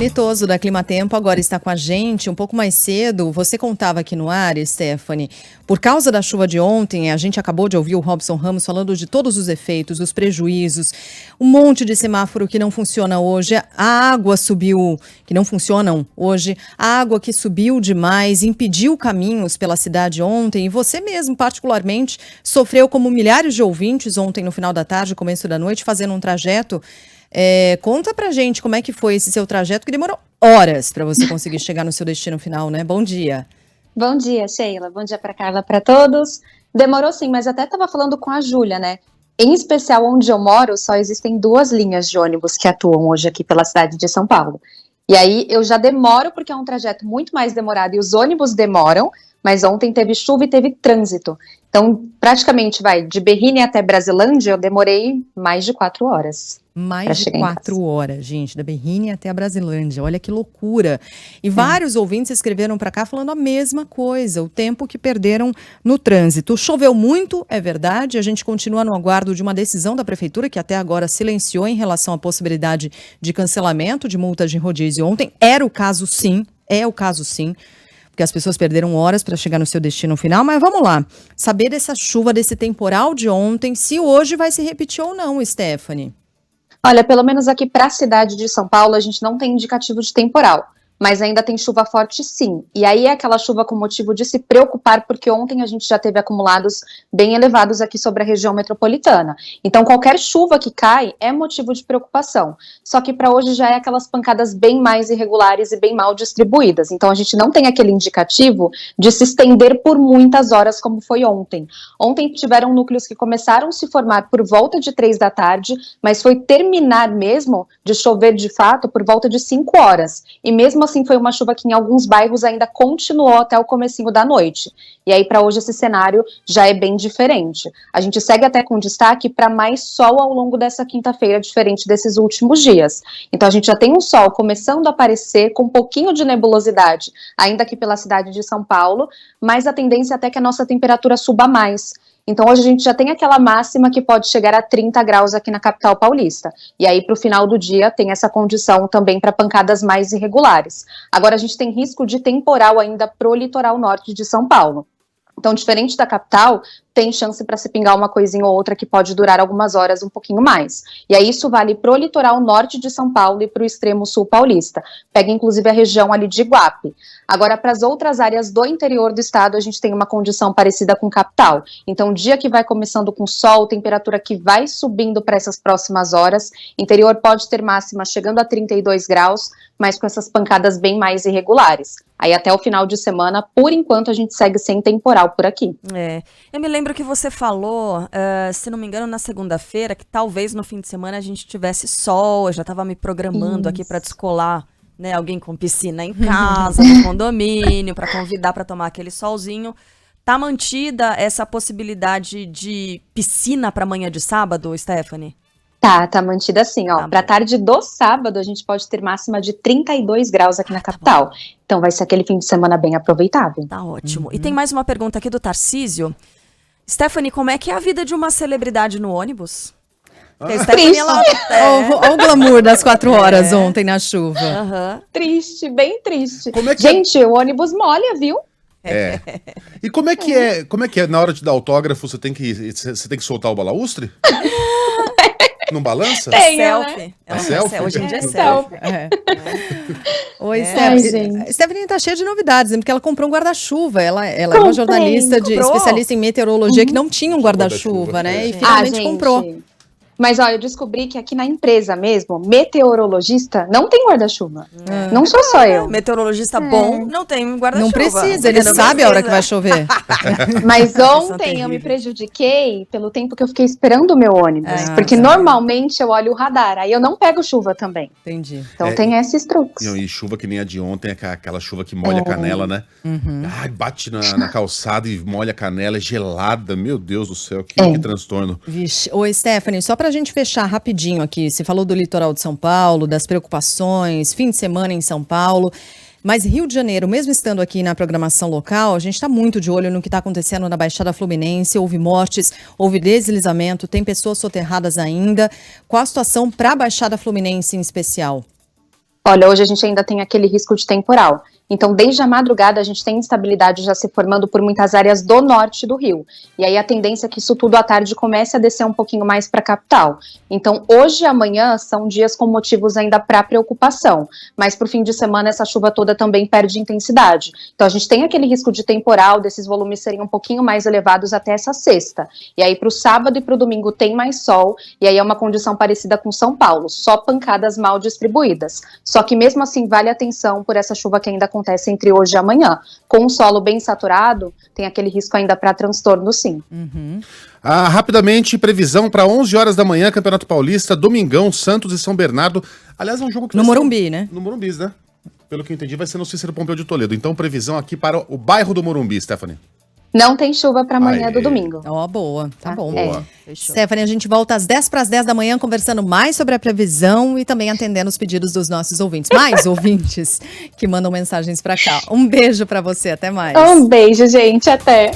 Stephanie Toso, da Climatempo, agora está com a gente um pouco mais cedo. Você contava aqui no ar, Stephanie, por causa da chuva de ontem, a gente acabou de ouvir o Robson Ramos falando de todos os efeitos, os prejuízos, um monte de semáforo que não funciona hoje, a água subiu, que não funcionam hoje, a água que subiu demais, impediu caminhos pela cidade ontem, e você mesmo, particularmente, sofreu como milhares de ouvintes ontem no final da tarde, começo da noite, fazendo um trajeto. Conta pra gente como é que foi esse seu trajeto, que demorou horas para você conseguir chegar no seu destino final, né? Bom dia. Bom dia, Sheila. Bom dia para Carla, para todos. Demorou sim, mas até estava falando com a Júlia, né? Em especial onde eu moro, só existem 2 linhas de ônibus que atuam hoje aqui pela cidade de São Paulo. E aí eu já demoro porque é um trajeto muito mais demorado e os ônibus demoram, mas ontem teve chuva e teve trânsito. Então, praticamente, de Berrini até Brasilândia, eu demorei mais de 4 horas. Mais de 4 horas, gente, da Berrini até a Brasilândia. Olha que loucura. E vários ouvintes escreveram para cá falando a mesma coisa, o tempo que perderam no trânsito. Choveu muito, é verdade. A gente continua no aguardo de uma decisão da prefeitura, que até agora silenciou em relação à possibilidade de cancelamento de multas de rodízio ontem. Era o caso, sim. Porque as pessoas perderam horas para chegar no seu destino final, mas vamos lá, saber dessa chuva, desse temporal de ontem, se hoje vai se repetir ou não, Stephanie. Olha, pelo menos aqui para a cidade de São Paulo, a gente não tem indicativo de temporal, mas ainda tem chuva forte sim, e aí é aquela chuva com motivo de se preocupar, porque ontem a gente já teve acumulados bem elevados aqui sobre a região metropolitana, então qualquer chuva que cai é motivo de preocupação, só que para hoje já é aquelas pancadas bem mais irregulares e bem mal distribuídas, então a gente não tem aquele indicativo de se estender por muitas horas como foi ontem. Ontem tiveram núcleos que começaram a se formar por volta de 3 da tarde, mas foi terminar mesmo de chover de fato por volta de 5 horas, e mesmo assim foi uma chuva que em alguns bairros ainda continuou até o comecinho da noite. E aí para hoje esse cenário já é bem diferente. A gente segue até com destaque para mais sol ao longo dessa quinta-feira, diferente desses últimos dias. Então a gente já tem um sol começando a aparecer com um pouquinho de nebulosidade, ainda aqui pela cidade de São Paulo, mas a tendência é até que a nossa temperatura suba mais. Então hoje a gente já tem aquela máxima que pode chegar a 30 graus aqui na capital paulista. E aí para o final do dia tem essa condição também para pancadas mais irregulares. Agora a gente tem risco de temporal ainda pro litoral norte de São Paulo. Então, diferente da capital, tem chance para se pingar uma coisinha ou outra que pode durar algumas horas, um pouquinho mais. E aí isso vale pro litoral norte de São Paulo e pro extremo sul paulista. Pega inclusive a região ali de Iguape. Agora, para as outras áreas do interior do estado, a gente tem uma condição parecida com capital. Então, dia que vai começando com sol, temperatura que vai subindo para essas próximas horas. Interior pode ter máxima chegando a 32 graus, mas com essas pancadas bem mais irregulares. Aí até o final de semana, por enquanto, a gente segue sem temporal por aqui. Eu me lembro que você falou, se não me engano, na segunda-feira, que talvez no fim de semana a gente tivesse sol. Eu já estava me programando aqui para descolar, né, alguém com piscina em casa, no condomínio, para convidar para tomar aquele solzinho. Tá mantida essa possibilidade de piscina para amanhã de sábado, Stephanie? Tá mantida assim, ó. Pra tarde do sábado, a gente pode ter máxima de 32 graus aqui na capital. Então vai ser aquele fim de semana bem aproveitável. Tá ótimo. E tem mais uma pergunta aqui do Tarcísio. Stephanie, como é que é a vida de uma celebridade no ônibus? Triste. Olha o glamour das 4 horas ontem na chuva. Triste, bem triste. Como é que gente, o ônibus molha, viu? E como é que é na hora de dar autógrafo, você tem que soltar o balaústre? Não balança? Tem, selfie. É selfie? Hoje em dia é selfie. Oi, Stephanie tá cheia de novidades, porque ela comprou um guarda-chuva. Ela é uma jornalista especialista em meteorologia que não tinha um guarda-chuva, né? E finalmente comprou. Mas, ó, eu descobri que aqui na empresa mesmo, meteorologista não tem guarda-chuva. Não sou só eu. Meteorologista bom não tem guarda-chuva. Não precisa, ele sabe a hora que vai chover. Mas ontem eu me prejudiquei pelo tempo que eu fiquei esperando o meu ônibus. Porque normalmente eu olho o radar, aí eu não pego chuva também. Entendi. Então tem esses truques. E chuva que nem a de ontem, aquela chuva que molha a canela, né? Ai, bate na calçada e molha a canela, é gelada. Meu Deus do céu, que transtorno. Vixe. Oi, Stephanie, só pra gente fechar rapidinho aqui, você falou do litoral de São Paulo, das preocupações, fim de semana em São Paulo, mas Rio de Janeiro, mesmo estando aqui na programação local, a gente está muito de olho no que está acontecendo na Baixada Fluminense, houve mortes, houve deslizamento, tem pessoas soterradas ainda. Qual a situação para a Baixada Fluminense em especial? Olha, hoje a gente ainda tem aquele risco de temporal. Então, desde a madrugada, a gente tem instabilidade já se formando por muitas áreas do norte do Rio. E aí a tendência é que isso tudo à tarde comece a descer um pouquinho mais para a capital. Então, hoje e amanhã são dias com motivos ainda para preocupação. Mas para o fim de semana, essa chuva toda também perde intensidade. Então, a gente tem aquele risco de temporal, desses volumes serem um pouquinho mais elevados até essa sexta. E aí, para o sábado e para o domingo, tem mais sol. E aí é uma condição parecida com São Paulo, só pancadas mal distribuídas. Só que mesmo assim, vale atenção por essa chuva que ainda acontece entre hoje e amanhã. Com o solo bem saturado, tem aquele risco ainda para transtorno, sim. Rapidamente, previsão para 11 horas da manhã, Campeonato Paulista, Domingão, Santos e São Bernardo. Aliás, é um jogo que No vai ser Morumbi, né? No Morumbi, né? Pelo que eu entendi, vai ser no Cícero Pompeu de Toledo. Então, previsão aqui para o bairro do Morumbi, Stephanie. Não tem chuva para amanhã do domingo. Ó, boa, tá bom. Boa. Fechou. Stephanie, a gente volta às 10 para as 10 da manhã conversando mais sobre a previsão e também atendendo os pedidos dos nossos ouvintes. Mais ouvintes que mandam mensagens para cá. Um beijo para você, até mais. Um beijo, gente, até.